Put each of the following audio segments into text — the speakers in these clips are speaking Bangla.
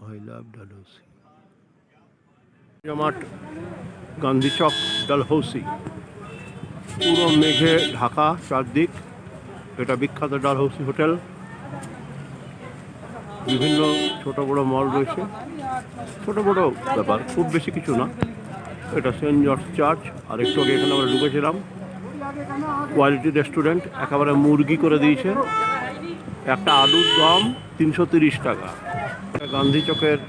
I love Dalhousie. জমাট গান্ধী চক ডালহৌসি, পুরো মেঘে ঢাকা চারদিক। এটা বিখ্যাত ডালহৌসি হোটেল। বিভিন্ন ছোট বড় মল রয়েছে, ছোট বড় ব্যাপার, খুব বেশি কিছু না। এটা সেন্ট জর্জ চার্চ। আর একটু আগে এখানে আমরা ঢুকেছিলাম। কোয়ালিটি রেস্টুরেন্ট, একেবারে মুরগি করে দিয়েছে। একটা আলুর দাম 330 টাকা। গান্ধী চকের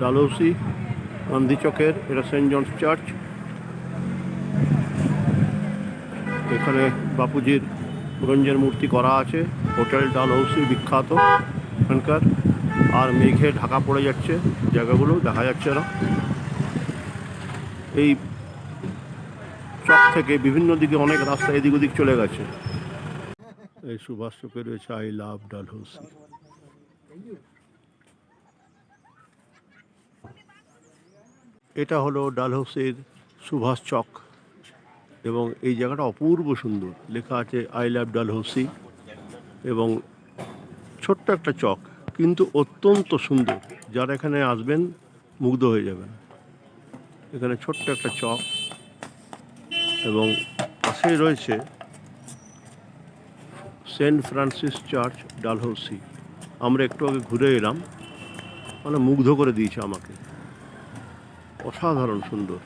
ডালহৌসি, গান্ধী চকের এটা সেন্ট জর্জ চার্চ। এখানে বাপুজির ব্রোঞ্জের মূর্তি করা আছে। হোটেল ডালহৌসি বিখ্যাত এখানকার। আর মেঘে ঢাকা পড়ে যাচ্ছে, জায়গাগুলো দেখা যাচ্ছে না। এই চক থেকে বিভিন্ন দিকে অনেক রাস্তা এদিক ওদিক চলে গেছে। এই সুভাষ চকে রয়েছে আই লাভ ডালহৌসি। এটা হলো ডালহৌসির সুভাষ চক এবং এই জায়গাটা অপূর্ব সুন্দর। লেখা আছে আই লাভ ডালহৌসি এবং ছোট্ট একটা চক, কিন্তু অত্যন্ত সুন্দর। যারা এখানে আসবেন মুগ্ধ হয়ে যাবেন। এখানে ছোট্ট একটা চক এবং পাশেই রয়েছে সেন্ট ফ্রান্সিস চার্চ ডালহৌসি। আমরা একটু আগে ঘুরে এলাম, মানে মুগ্ধ করে দিয়েছে আমাকে। অসাধারণ সুন্দর।